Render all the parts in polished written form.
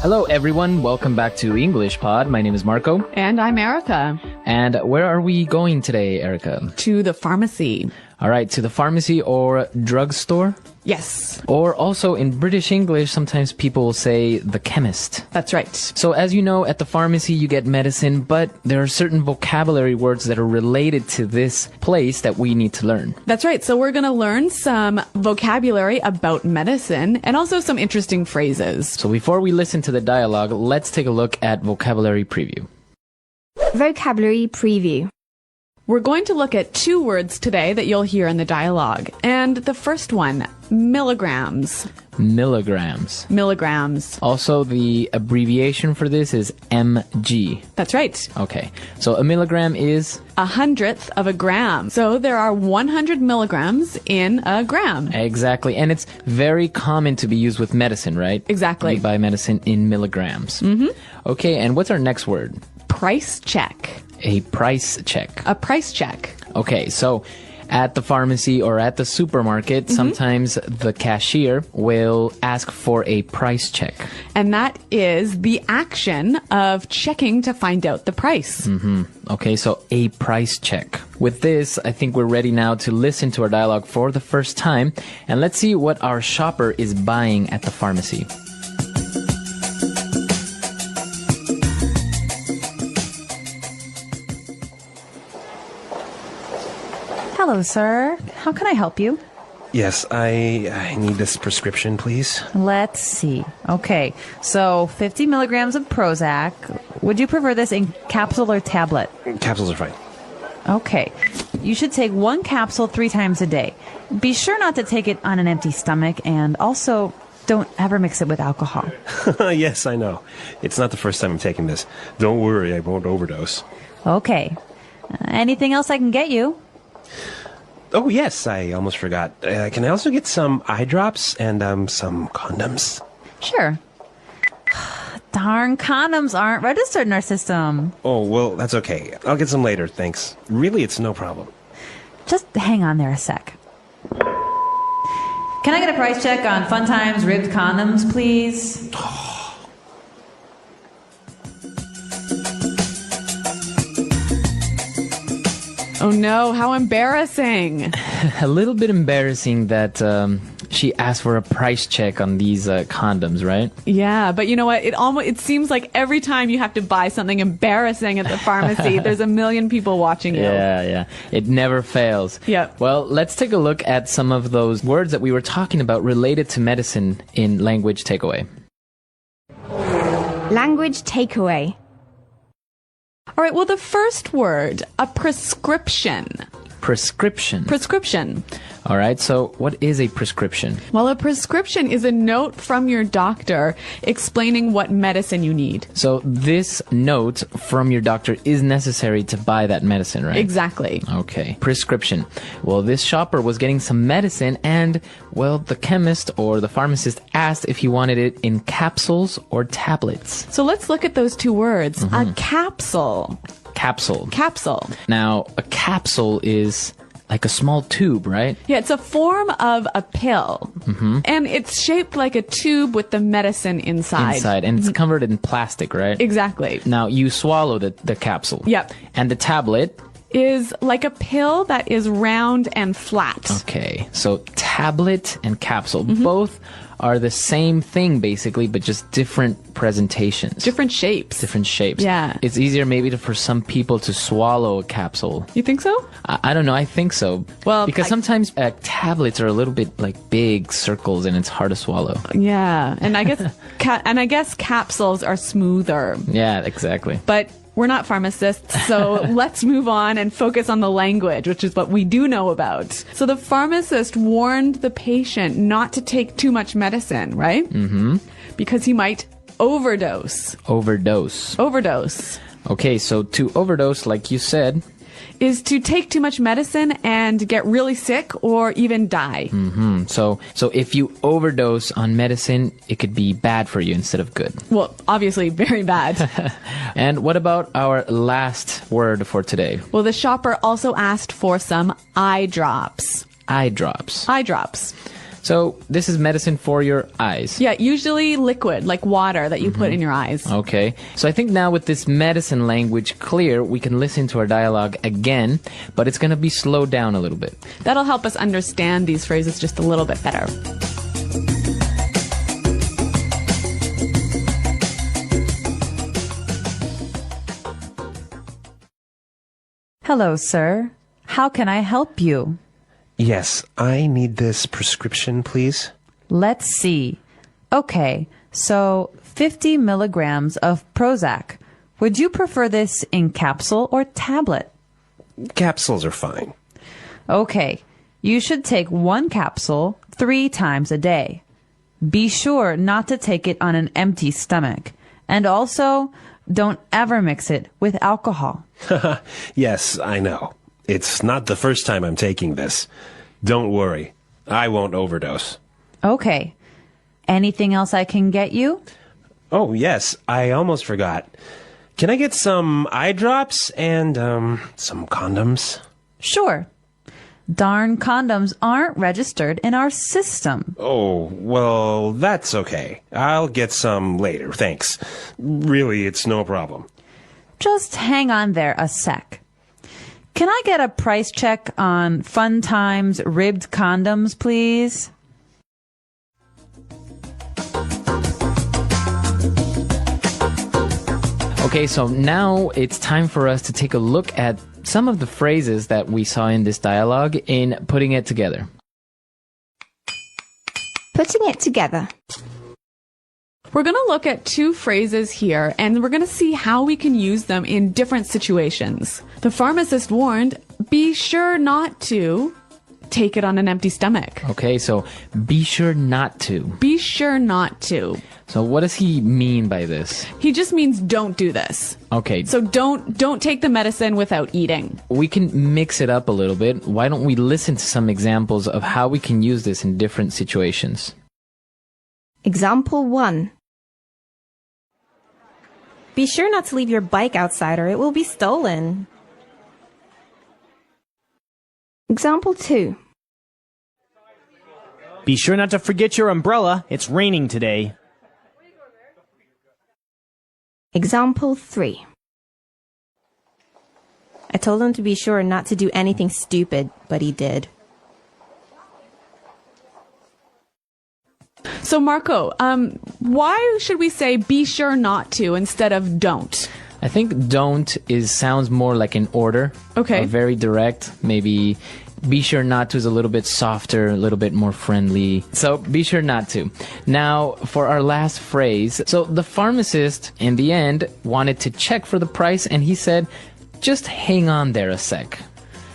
Hello, everyone. Welcome back to English Pod. My name is Marco. And I'm Erica. And where are we going today, Erica? To the pharmacy. All right, to the pharmacy or drugstore? Yes. Or also in British English, sometimes people will say the chemist. That's right. So as you know, at the pharmacy you get medicine, but there are certain vocabulary words that are related to this place that we need to learn. That's right. So we're going to learn some vocabulary about medicine and also some interesting phrases. So before we listen to the dialogue, let's take a look at vocabulary preview. Vocabulary preview. We're going to look at two words today that you'll hear in the dialogue. And the first one, milligrams. Milligrams. Milligrams. Also, the abbreviation for this is mg. That's right. Okay. So a milligram is? 100th of a gram. So there are 100 milligrams in a gram. Exactly. And it's very common to be used with medicine, right? Exactly. We buy medicine in milligrams. Mm-hmm. Okay. And what's our next word? Price check. A price check. A price check. Okay, so at the pharmacy or at the supermarket, sometimes the cashier will ask for a price check. And that is the action of checking to find out the price. Okay, so a price check. With this, I think we're ready now to listen to our dialogue for the first time. And let's see what our shopper is buying at the pharmacy. Hello, sir. How can I help you? Yes, I need this prescription, please. Let's see. Okay, so 50 milligrams of Prozac. Would you prefer this in capsule or tablet? Capsules are fine. Okay. You should take one capsule 3 times a day. Be sure not to take it on an empty stomach, and also don't ever mix it with alcohol. Yes, I know. It's not the first time I'm taking this. Don't worry, I won't overdose. Okay. Anything else I can get you? Oh, yes, I almost forgot. Can I also get some eye drops and some condoms? Sure. Darn, condoms aren't registered in our system. Oh, well, that's okay. I'll get some later, thanks. Really, it's no problem. Just hang on there a sec. Can I get a price check on Fun Times ribbed condoms, please? Oh no, how embarrassing. A little bit embarrassing that she asked for a price check on these condoms, right? Yeah, but you know what? It seems like every time you have to buy something embarrassing at the pharmacy, there's a million people watching you. Yeah. It never fails. Yep. Well, let's take a look at some of those words that we were talking about related to medicine in Language Takeaway. Language takeaway. All right, well, the first word, a prescription. Prescription. Prescription. All right, so what is a prescription? Well, a prescription is a note from your doctor explaining what medicine you need. So this note from your doctor is necessary to buy that medicine, right? Exactly. Okay. Prescription. Well, this shopper was getting some medicine and, well, the chemist or the pharmacist asked if he wanted it in capsules or tablets. So let's look at those two words. A capsule. Capsule. Capsule. Now, a capsule is like a small tube, right? Yeah, it's a form of a pill. And it's shaped like a tube with the medicine inside. And it's covered in plastic, right? Exactly. Now, you swallow the capsule. Yep. And the tablet is like a pill that is round and flat. Okay, so tablet and capsule, both are the same thing basically, but just different presentations. Different shapes. Different shapes. Yeah. It's easier maybe for some people to swallow a capsule. You think so? I don't know, I think so. Well, because sometimes tablets are a little bit like big circles and it's hard to swallow. Yeah, and I guess capsules are smoother. Yeah, exactly. But we're not pharmacists, so let's move on and focus on the language, which is what we do know about. So the pharmacist warned the patient not to take too much medicine, right? Because he might overdose. Overdose. Okay, so to overdose, like you said, is to take too much medicine and get really sick or even die. So if you overdose on medicine, it could be bad for you instead of good. Well, obviously very bad. And what about our last word for today? Well, the shopper also asked for some eye drops. Eye drops. Eye drops. So this is medicine for your eyes. Yeah, usually liquid, like water that you put in your eyes. Okay. So I think now with this medicine language clear, we can listen to our dialogue again, but it's going to be slowed down a little bit. That'll help us understand these phrases just a little bit better. Hello, sir. How can I help you? Yes, I need this prescription, please. Let's see. Okay, so 50 milligrams of Prozac. Would you prefer this in capsule or tablet? Capsules are fine. Okay, you should take 1 capsule 3 times a day. Be sure not to take it on an empty stomach. And also, don't ever mix it with alcohol. Yes, I know. It's not the first time I'm taking this. Don't worry. I won't overdose. Okay. Anything else I can get you? Oh, yes. I almost forgot. Can I get some eye drops and, some condoms? Sure. Darn condoms aren't registered in our system. Oh, well, that's okay. I'll get some later, thanks. Really, it's no problem. Just hang on there a sec. Can I get a price check on Fun Times ribbed condoms, please? Okay, so now it's time for us to take a look at some of the phrases that we saw in this dialogue in putting it together. Putting it together. We're going to look at 2 phrases here, and we're going to see how we can use them in different situations. The pharmacist warned, be sure not to take it on an empty stomach. Okay, so be sure not to. Be sure not to. So what does he mean by this? He just means don't do this. Okay. So don't take the medicine without eating. We can mix it up a little bit. Why don't we listen to some examples of how we can use this in different situations? Example 1. Be sure not to leave your bike outside or it will be stolen. Example 2. Be sure not to forget your umbrella. It's raining today. Example 3. I told him to be sure not to do anything stupid, but he did. So Marco, why should we say be sure not to instead of don't? I think don't sounds more like an order. Okay. Very direct. Maybe be sure not to is a little bit softer, a little bit more friendly. So be sure not to. Now, for our last phrase. So the pharmacist, in the end, wanted to check for the price, and he said, just hang on there a sec.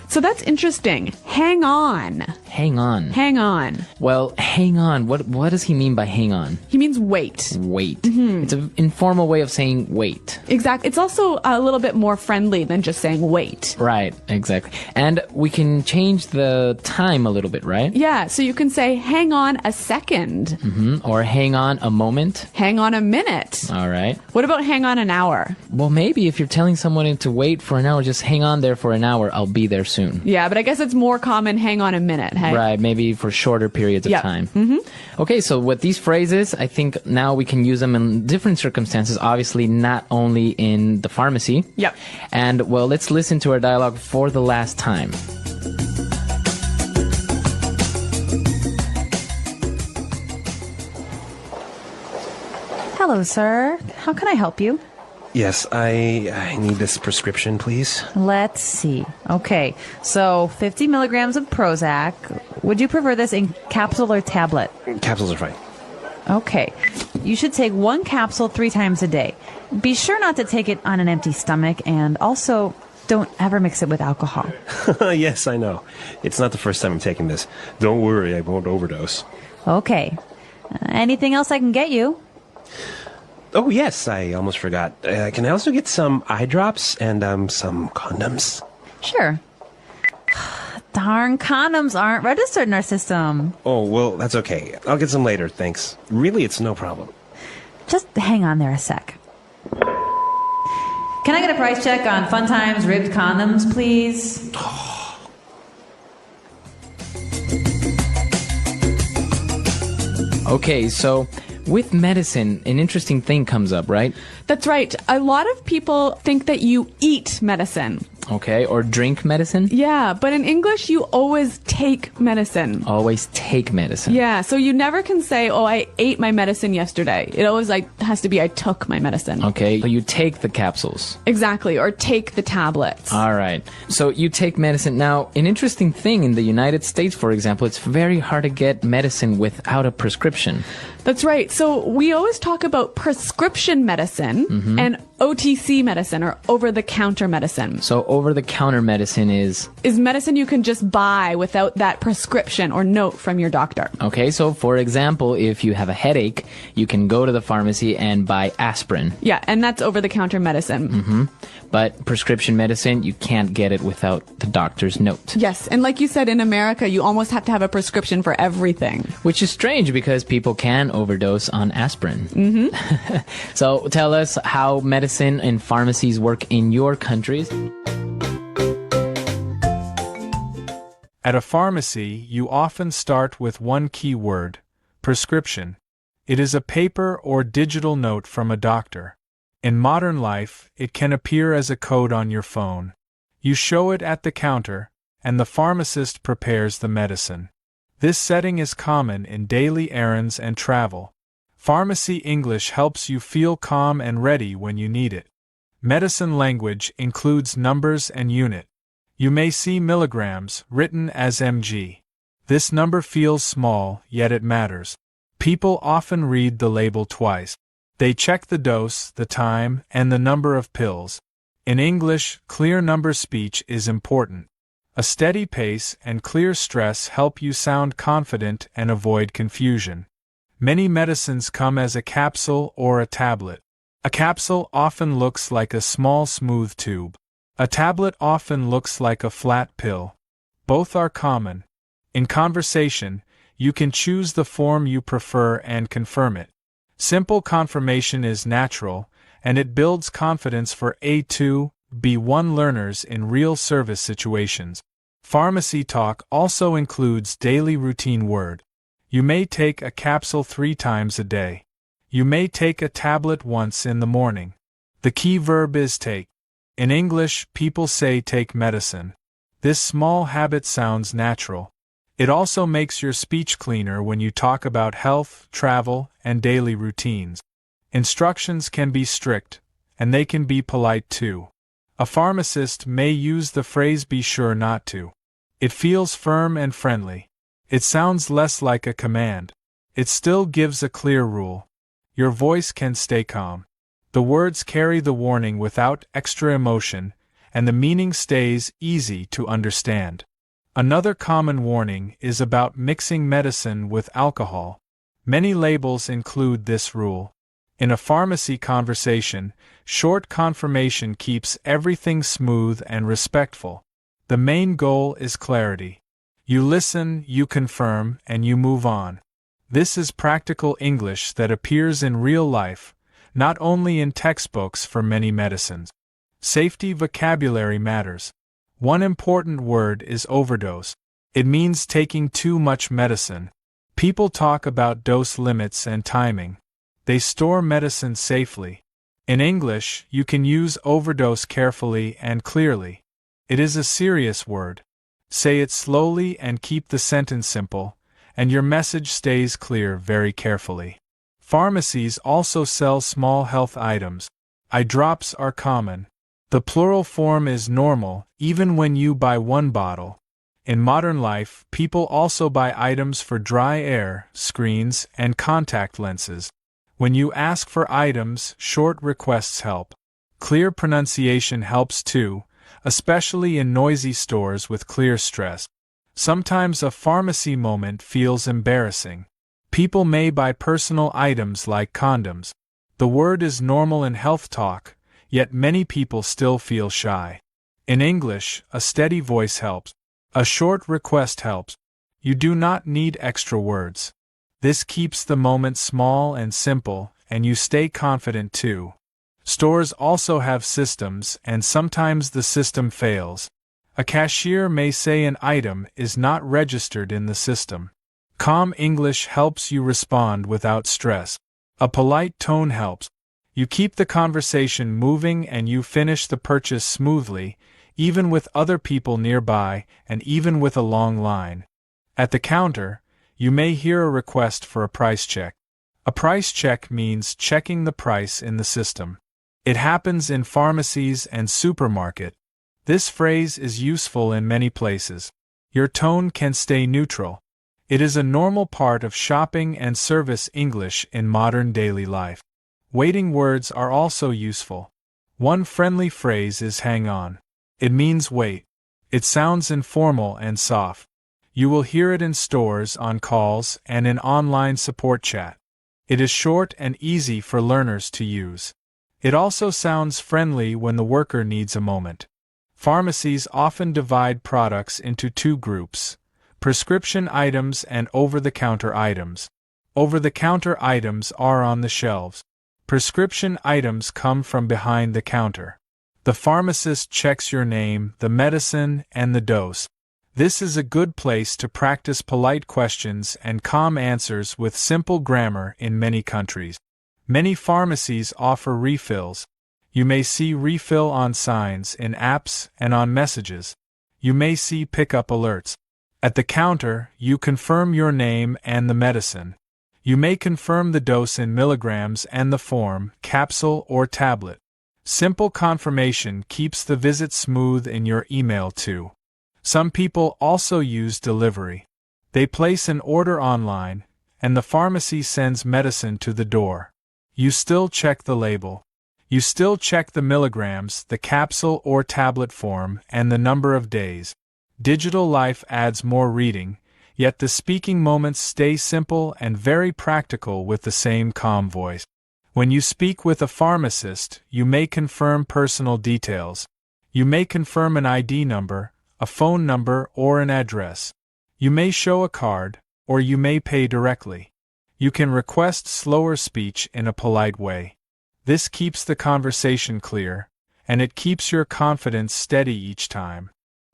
So that's interesting. Hang on. Hang on. Hang on. Well, hang on. What does he mean by hang on? He means wait. Wait. It's an informal way of saying wait. Exactly. It's also a little bit more friendly than just saying wait. Right, exactly. And we can change the time a little bit, right? Yeah, so you can say hang on a second. Or hang on a moment. Hang on a minute. All right. What about hang on an hour? Well, maybe if you're telling someone to wait for an hour, just hang on there for an hour. I'll be there soon. Yeah, but I guess it's more common hang on a minute, hey? Right, maybe for shorter periods of Yep. time. Okay, so with these phrases, I think now we can use them in different circumstances, obviously not only in the pharmacy. Yep. And, well, let's listen to our dialogue for the last time. Hello, sir. How can I help you? Yes, I need this prescription, please. Let's see. Okay, so 50 milligrams of Prozac. Would you prefer this in capsule or tablet? Capsules are fine. Okay. You should take 1 capsule 3 times a day. Be sure not to take it on an empty stomach, and also don't ever mix it with alcohol. Yes, I know. It's not the first time I'm taking this. Don't worry, I won't overdose. Okay. Anything else I can get you? Oh, yes, I almost forgot. Can I also get some eye drops and, some condoms? Sure. Darn condoms aren't registered in our system. Oh, well, that's okay. I'll get some later, thanks. Really, it's no problem. Just hang on there a sec. Can I get a price check on Fun Times ribbed condoms, please? Okay, so with medicine, an interesting thing comes up, right? That's right. A lot of people think that you eat medicine. Okay, or drink medicine? Yeah, but in English, you always take medicine. Always take medicine. Yeah, so you never can say, oh, I ate my medicine yesterday. It always has to be, I took my medicine. Okay, so you take the capsules. Exactly, or take the tablets. All right. So you take medicine. Now, an interesting thing in the United States, for example, it's very hard to get medicine without a prescription. That's right. So we always talk about prescription medicine and OTC medicine, or over-the-counter medicine. So over-the-counter medicine is medicine you can just buy without that prescription or note from your doctor. Okay, so for example, if you have a headache, you can go to the pharmacy and buy aspirin. Yeah, and that's over-the-counter medicine. But prescription medicine, you can't get it without the doctor's note. Yes, and like you said, in America, you almost have to have a prescription for everything. Which is strange because people can overdose on aspirin. So tell us how medicine and pharmacies work in your countries. At a pharmacy, you often start with one key word, prescription. It is a paper or digital note from a doctor. In modern life, it can appear as a code on your phone. You show it at the counter, and the pharmacist prepares the medicine. This setting is common in daily errands and travel. Pharmacy English helps you feel calm and ready when you need it. Medicine language includes numbers and unit. You may see milligrams written as mg. This number feels small, yet it matters. People often read the label twice. They check the dose, the time, and the number of pills. In English, clear number speech is important. A steady pace and clear stress help you sound confident and avoid confusion. Many medicines come as a capsule or a tablet. A capsule often looks like a small smooth tube. A tablet often looks like a flat pill. Both are common. In conversation, you can choose the form you prefer and confirm it. Simple confirmation is natural, and it builds confidence for A2, B1 learners in real service situations. Pharmacy talk also includes daily routine word. You may take a capsule 3 times a day. You may take a tablet once in the morning. The key verb is take. In English, people say take medicine. This small habit sounds natural. It also makes your speech cleaner when you talk about health, travel, and daily routines. Instructions can be strict, and they can be polite too. A pharmacist may use the phrase be sure not to. It feels firm and friendly. It sounds less like a command. It still gives a clear rule. Your voice can stay calm. The words carry the warning without extra emotion, and the meaning stays easy to understand. Another common warning is about mixing medicine with alcohol. Many labels include this rule. In a pharmacy conversation, short confirmation keeps everything smooth and respectful. The main goal is clarity. You listen, you confirm, and you move on. This is practical English that appears in real life, not only in textbooks for many medicines. Safety vocabulary matters. One important word is overdose. It means taking too much medicine. People talk about dose limits and timing. They store medicine safely. In English, you can use overdose carefully and clearly. It is a serious word. Say it slowly and keep the sentence simple, and your message stays clear very carefully. Pharmacies also sell small health items. Eye drops are common. The plural form is normal, even when you buy one bottle. In modern life, people also buy items for dry air, screens, and contact lenses. When you ask for items, short requests help. Clear pronunciation helps too, especially in noisy stores with clear stress. Sometimes a pharmacy moment feels embarrassing. People may buy personal items like condoms. The word is normal in health talk, yet many people still feel shy. In English, a steady voice helps. A short request helps. You do not need extra words. This keeps the moment small and simple, and you stay confident too. Stores also have systems, and sometimes the system fails. A cashier may say an item is not registered in the system. Calm English helps you respond without stress. A polite tone helps. You keep the conversation moving and you finish the purchase smoothly, even with other people nearby and even with a long line. At the counter, you may hear a request for a price check. A price check means checking the price in the system. It happens in pharmacies and supermarket. This phrase is useful in many places. Your tone can stay neutral. It is a normal part of shopping and service English in modern daily life. Waiting words are also useful. One friendly phrase is hang on. It means wait. It sounds informal and soft. You will hear it in stores, on calls, and in online support chat. It is short and easy for learners to use. It also sounds friendly when the worker needs a moment. Pharmacies often divide products into two groups: prescription items and over-the-counter items. Over-the-counter items are on the shelves. Prescription items come from behind the counter. The pharmacist checks your name, the medicine, and the dose. This is a good place to practice polite questions and calm answers with simple grammar in many countries. Many pharmacies offer refills. You may see refill on signs, in apps, and on messages. You may see pickup alerts. At the counter, you confirm your name and the medicine. You may confirm the dose in milligrams and the form, capsule or tablet. Simple confirmation keeps the visit smooth in your email too. Some people also use delivery. They place an order online, and the pharmacy sends medicine to the door. You still check the label. You still check the milligrams, the capsule or tablet form, and the number of days. Digital life adds more reading, yet the speaking moments stay simple and very practical with the same calm voice. When you speak with a pharmacist, you may confirm personal details. You may confirm an ID number, a phone number, or an address. You may show a card, or you may pay directly. You can request slower speech in a polite way. This keeps the conversation clear, and it keeps your confidence steady each time.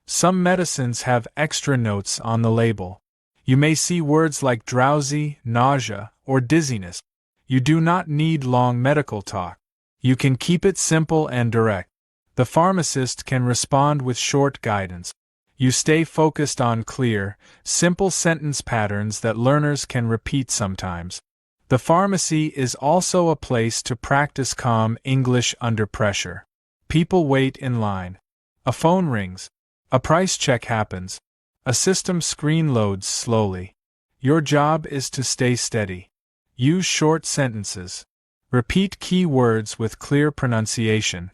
Some medicines have extra notes on the label. You may see words like drowsy, nausea, or dizziness. You do not need long medical talk. You can keep it simple and direct. The pharmacist can respond with short guidance. You stay focused on clear, simple sentence patterns that learners can repeat sometimes. The pharmacy is also a place to practice calm English under pressure. People wait in line. A phone rings. A price check happens. A system screen loads slowly. Your job is to stay steady. Use short sentences. Repeat key words with clear pronunciation.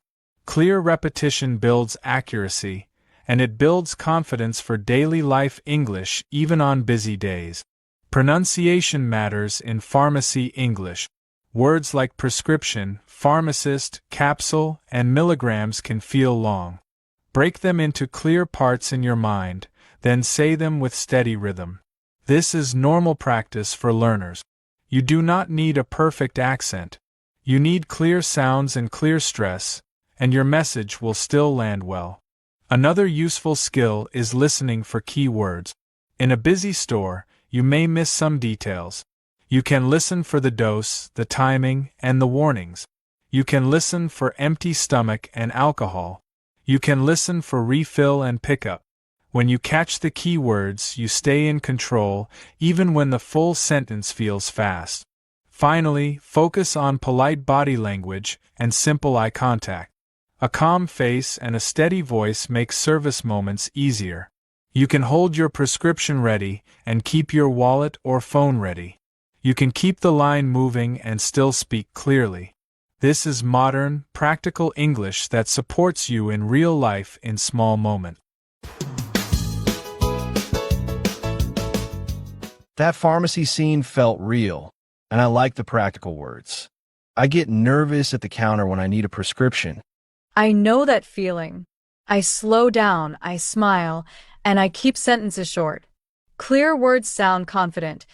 Clear repetition builds accuracy, and it builds confidence for daily life English even on busy days. Pronunciation matters in pharmacy English. Words like prescription, pharmacist, capsule, and milligrams can feel long. Break them into clear parts in your mind, then say them with steady rhythm. This is normal practice for learners. You do not need a perfect accent. You need clear sounds and clear stress, and your message will still land well. Another useful skill is listening for key words. In a busy store, you may miss some details. You can listen for the dose, the timing, and the warnings. You can listen for empty stomach and alcohol. You can listen for refill and pickup. When you catch the key words, you stay in control, even when the full sentence feels fast. Finally, focus on polite body language and simple eye contact. A calm face and a steady voice make service moments easier. You can hold your prescription ready and keep your wallet or phone ready. You can keep the line moving and still speak clearly. This is modern, practical English that supports you in real life in small moments. That pharmacy scene felt real, and I like the practical words. I get nervous at the counter when I need a prescription. I know that feeling. I slow down, I smile, and I keep sentences short. Clear words sound confident,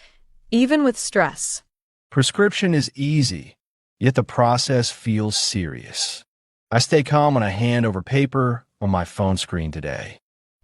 even with stress. Prescription is easy, yet the process feels serious. I stay calm when I hand over paper on my phone screen today.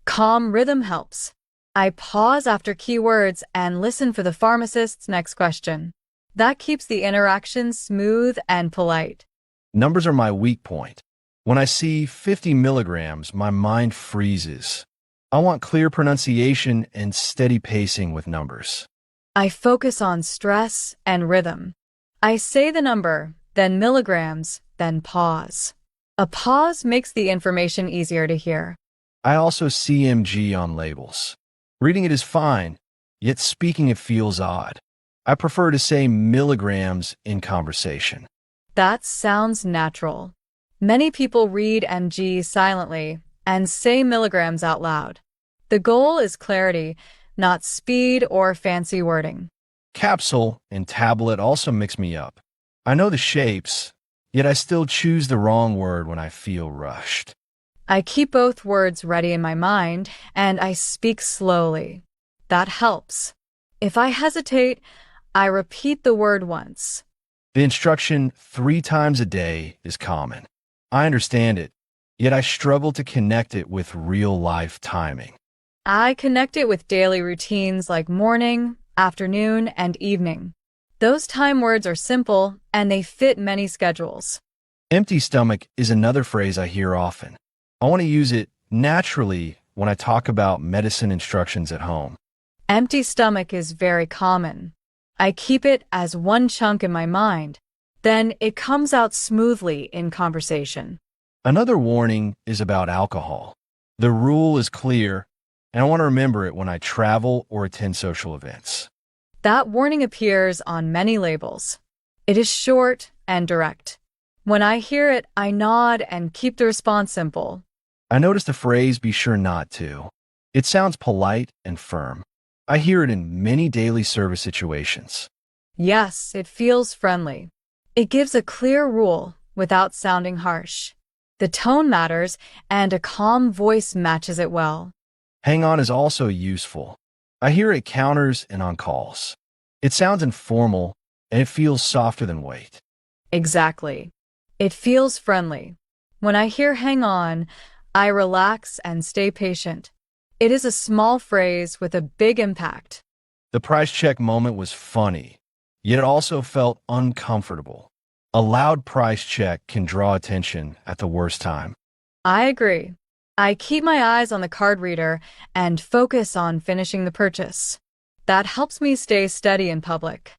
Calm rhythm helps. I pause after keywords and listen for the pharmacist's next question. That keeps the interaction smooth and polite. Numbers are my weak point. When I see 50 milligrams, my mind freezes. I want clear pronunciation and steady pacing with numbers. I focus on stress and rhythm. I say the number, then milligrams, then pause. A pause makes the information easier to hear. I also see mg on labels. Reading it is fine, yet speaking it feels odd. I prefer to say milligrams in conversation. That sounds natural. Many people read mg silently and say milligrams out loud. The goal is clarity, not speed or fancy wording. Capsule and tablet also mix me up. I know the shapes, yet I still choose the wrong word when I feel rushed. I keep both words ready in my mind, and I speak slowly. That helps. If I hesitate, I repeat the word once. The instruction 3 times a day is common. I understand it, yet I struggle to connect it with real-life timing. I connect it with daily routines like morning, afternoon, and evening. Those time words are simple, and they fit many schedules. Empty stomach is another phrase I hear often. I want to use it naturally when I talk about medicine instructions at home. Empty stomach is very common. I keep it as one chunk in my mind. Then it comes out smoothly in conversation. Another warning is about alcohol. The rule is clear, and I want to remember it when I travel or attend social events. That warning appears on many labels. It is short and direct. When I hear it, I nod and keep the response simple. I noticed the phrase "be sure not to." It sounds polite and firm. I hear it in many daily service situations. Yes, it feels friendly. It gives a clear rule without sounding harsh. The tone matters, and a calm voice matches it well. Hang on is also useful. I hear it at counters and on calls. It sounds informal, and it feels softer than wait. Exactly. It feels friendly. When I hear hang on, I relax and stay patient. It is a small phrase with a big impact. The price check moment was funny, yet it also felt uncomfortable. A loud price check can draw attention at the worst time. I agree. I keep my eyes on the card reader and focus on finishing the purchase. That helps me stay steady in public.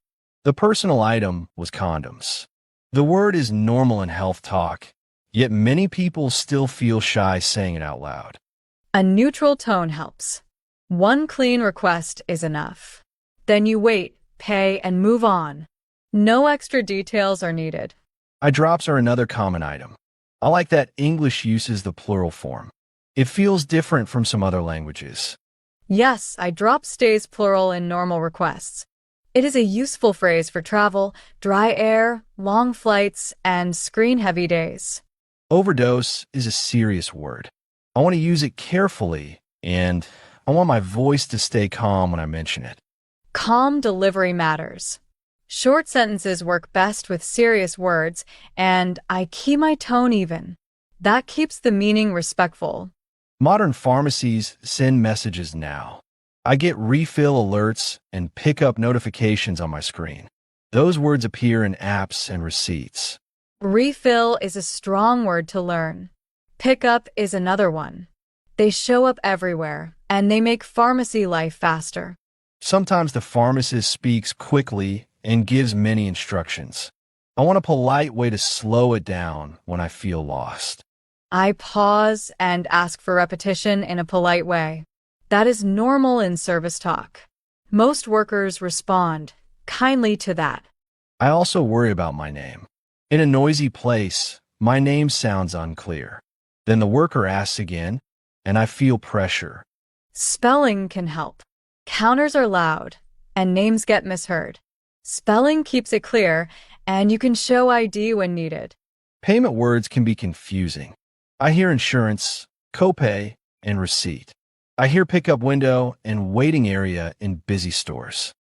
The personal item was condoms. The word is normal in health talk, yet many people still feel shy saying it out loud. A neutral tone helps. One clean request is enough. Then you wait, pay, and move on. No extra details are needed. Eye drops are another common item. I like that English uses the plural form. It feels different from some other languages. Yes, eye drop stays plural in normal requests. It is a useful phrase for travel, dry air, long flights, and screen-heavy days. Overdose is a serious word. I want to use it carefully, and I want my voice to stay calm when I mention it. Calm delivery matters. Short sentences work best with serious words, and I keep my tone even. That keeps the meaning respectful. Modern pharmacies send messages now. I get refill alerts and pickup notifications on my screen. Those words appear in apps and receipts. Refill is a strong word to learn. Pickup is another one. They show up everywhere, and they make pharmacy life faster. Sometimes the pharmacist speaks quickly and gives many instructions. I want a polite way to slow it down when I feel lost. I pause and ask for repetition in a polite way. That is normal in service talk. Most workers respond kindly to that. I also worry about my name. In a noisy place, my name sounds unclear. Then the worker asks again, and I feel pressure. Spelling can help. Counters are loud, and names get misheard. Spelling keeps it clear, and you can show ID when needed. Payment words can be confusing. I hear insurance, copay, and receipt. I hear pickup window and waiting area in busy stores.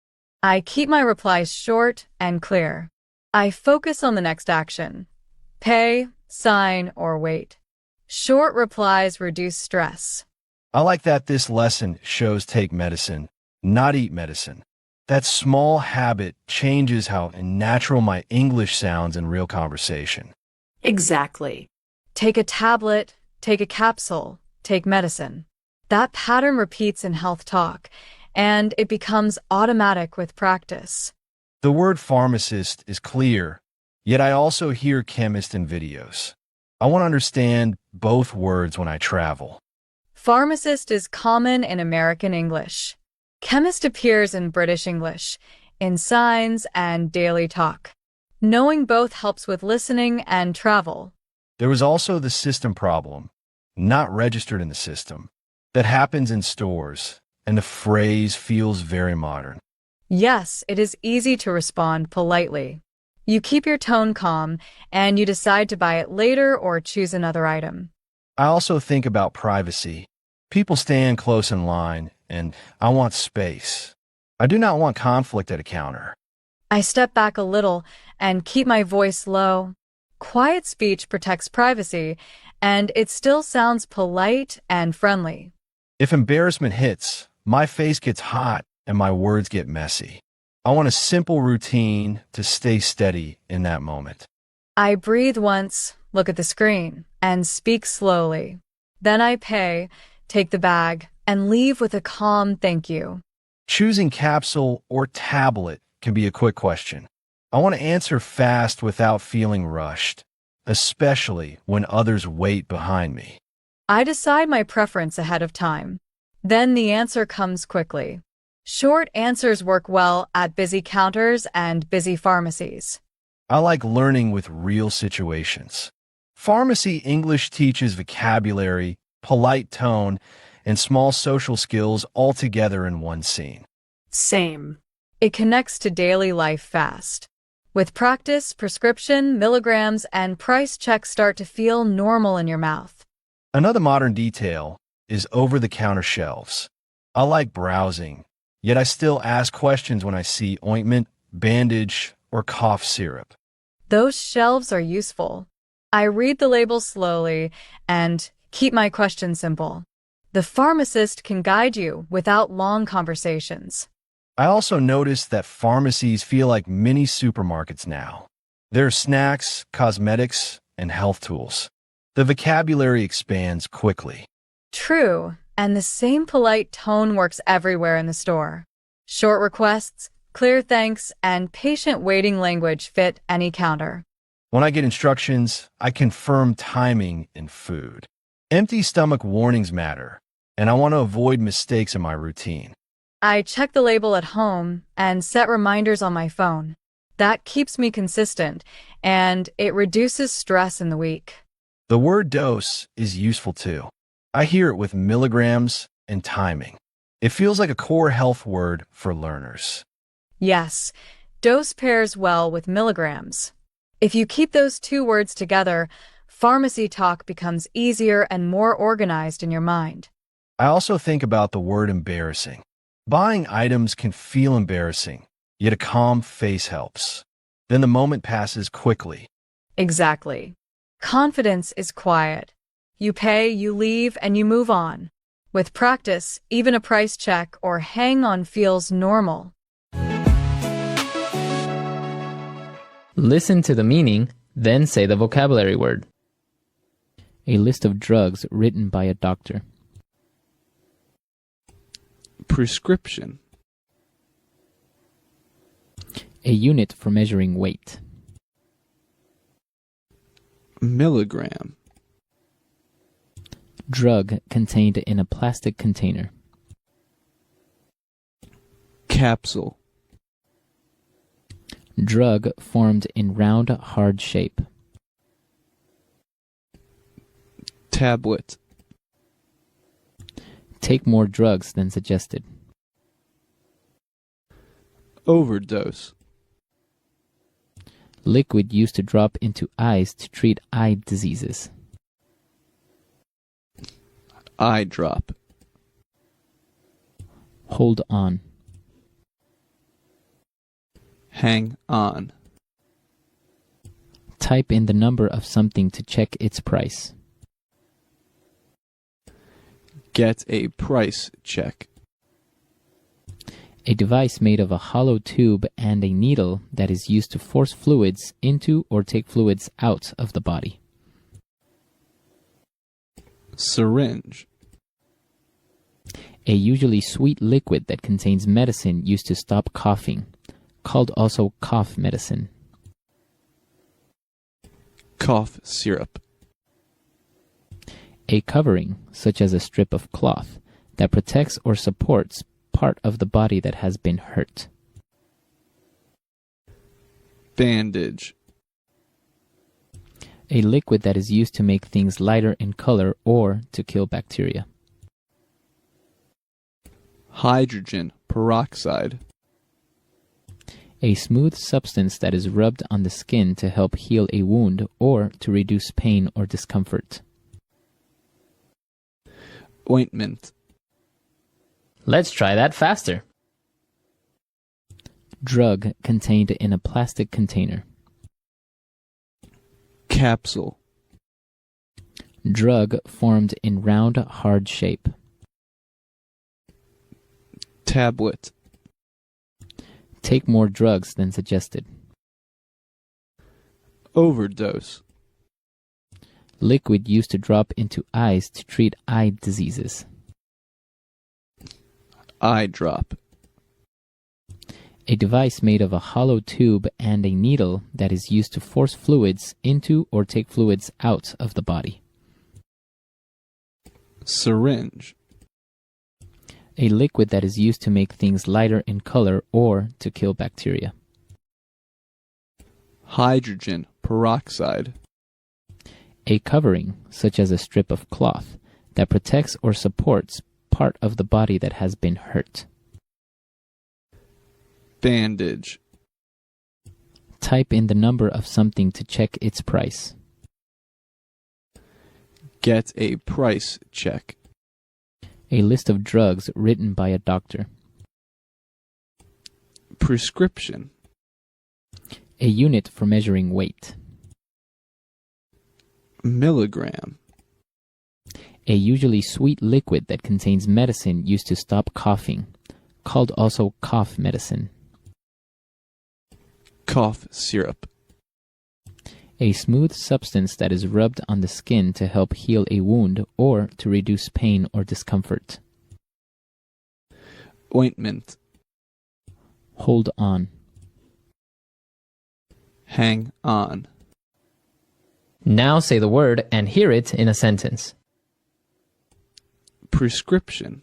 I keep my replies short and clear. I focus on the next action. Pay, sign, or wait. Short replies reduce stress. I like that this lesson shows take medicine, not eat medicine. That small habit changes how natural my English sounds in real conversation. Exactly. Take a tablet, take a capsule, take medicine. That pattern repeats in health talk, and it becomes automatic with practice. The word pharmacist is clear, yet I also hear chemist in videos. I want to understand both words when I travel. Pharmacist is common in American English. Chemist appears in British English, in signs and daily talk. Knowing both helps with listening and travel. There was also the system problem, not registered in the system, that happens in stores, and the phrase feels very modern. Yes, it is easy to respond politely. You keep your tone calm, and you decide to buy it later or choose another item. I also think about privacy. People stand close in line, and I want space. I do not want conflict at a counter. I step back a little and keep my voice low. Quiet speech protects privacy, and it still sounds polite and friendly. If embarrassment hits, my face gets hot and my words get messy. I want a simple routine to stay steady in that moment. I breathe once, look at the screen, and speak slowly. Then I pay, take the bag, and leave with a calm thank you. Choosing capsule or tablet can be a quick question. I want to answer fast without feeling rushed, especially when others wait behind me. I decide my preference ahead of time. Then the answer comes quickly. Short answers work well at busy counters and busy pharmacies. I like learning with real situations. Pharmacy English teaches vocabulary, polite tone, and small social skills all together in one scene. Same. It connects to daily life fast. With practice, prescription, milligrams, and price checks start to feel normal in your mouth. Another modern detail is over-the-counter shelves. I like browsing, yet I still ask questions when I see ointment, bandage, or cough syrup. Those shelves are useful. I read the labels slowly and keep my questions simple. The pharmacist can guide you without long conversations. I also noticed that pharmacies feel like mini supermarkets now. There are snacks, cosmetics, and health tools. The vocabulary expands quickly. True, and the same polite tone works everywhere in the store. Short requests, clear thanks, and patient waiting language fit any counter. When I get instructions, I confirm timing in food. Empty stomach warnings matter, and I want to avoid mistakes in my routine. I check the label at home and set reminders on my phone. That keeps me consistent, and it reduces stress in the week. The word dose is useful too. I hear it with milligrams and timing. It feels like a core health word for learners. Yes, dose pairs well with milligrams. If you keep those two words together, pharmacy talk becomes easier and more organized in your mind. I also think about the word embarrassing. Buying items can feel embarrassing, yet a calm face helps. Then the moment passes quickly. Exactly. Confidence is quiet. You pay, you leave, and you move on. With practice, even a price check or hang on feels normal. Listen to the meaning, then say the vocabulary word. A list of drugs written by a doctor. Prescription. A unit for measuring weight. Milligram. Drug contained in a plastic container. Capsule. Drug formed in round, hard shape. Tablet. Take more drugs than suggested. Overdose. Liquid used to drop into eyes to treat eye diseases. Eye drop. Hold on. Hang on. Type in the number of something to check its price. Get a price check. A device made of a hollow tube and a needle that is used to force fluids into or take fluids out of the body. Syringe. A usually sweet liquid that contains medicine used to stop coughing, called also cough medicine. Cough syrup. A covering, such as a strip of cloth, that protects or supports part of the body that has been hurt. Bandage. A liquid that is used to make things lighter in color or to kill bacteria. Hydrogen peroxide. A smooth substance that is rubbed on the skin to help heal a wound or to reduce pain or discomfort. Ointment. Let's try that faster. Drug contained in a plastic container. Capsule. Drug formed in round, hard shape. Tablet. Take more drugs than suggested. Overdose. Liquid used to drop into eyes to treat eye diseases. Eye drop. A device made of a hollow tube and a needle that is used to force fluids into or take fluids out of the body. Syringe. A liquid that is used to make things lighter in color or to kill bacteria. Hydrogen peroxide. A covering, such as a strip of cloth, that protects or supports part of the body that has been hurt. Bandage. Type in the number of something to check its price. Get a price check. A list of drugs written by a doctor. Prescription. A unit for measuring weight. Milligram. A usually sweet liquid that contains medicine used to stop coughing, called also cough medicine. Cough syrup. A smooth substance that is rubbed on the skin to help heal a wound or to reduce pain or discomfort. Ointment. Hold on. Hang on. Now say the word and hear it in a sentence. Prescription.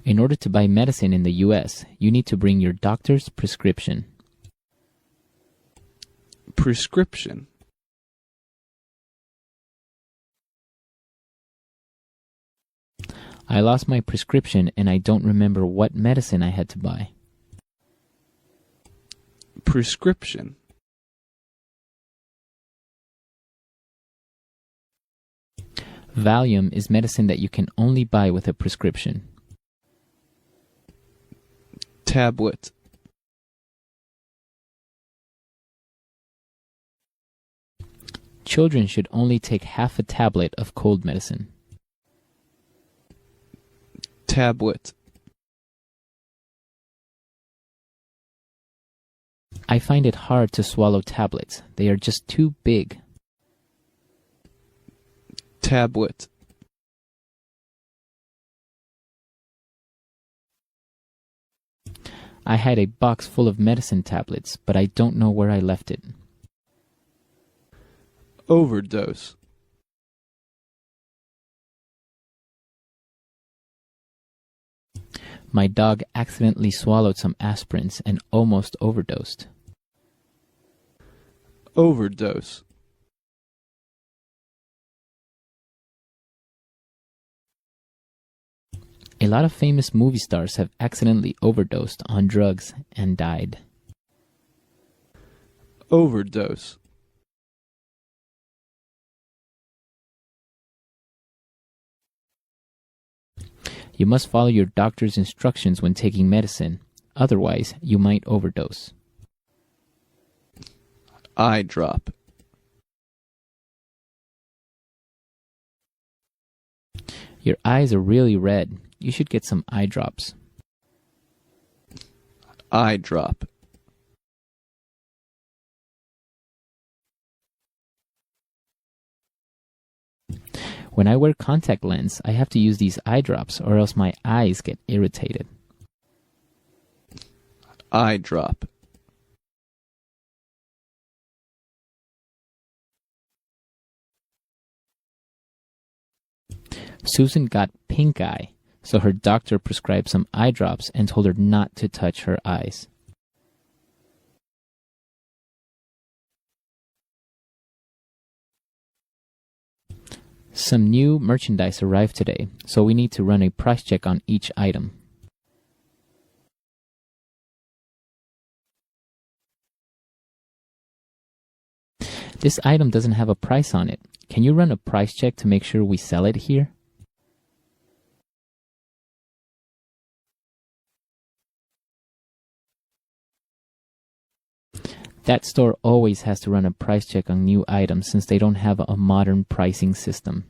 In order to buy medicine in the U.S., you need to bring your doctor's prescription. Prescription. I lost my prescription and I don't remember what medicine I had to buy. Prescription. Valium is medicine that you can only buy with a prescription. Tablet. Children should only take half a tablet of cold medicine. Tablet. I find it hard to swallow tablets. They are just too big. Tablet. I had a box full of medicine tablets, but I don't know where I left it. Overdose. My dog accidentally swallowed some aspirins and almost overdosed. Overdose. A lot of famous movie stars have accidentally overdosed on drugs and died. Overdose. You must follow your doctor's instructions when taking medicine. Otherwise, you might overdose. Eye drop. Your eyes are really red. You should get some eye drops. Eye drop. When I wear contact lens, I have to use these eye drops or else my eyes get irritated. Eye drop. Susan got pink eye, so her doctor prescribed some eye drops and told her not to touch her eyes. Some new merchandise arrived today, so we need to run a price check on each item. This item doesn't have a price on it. Can you run a price check to make sure we sell it here? That store always has to run a price check on new items since they don't have a modern pricing system.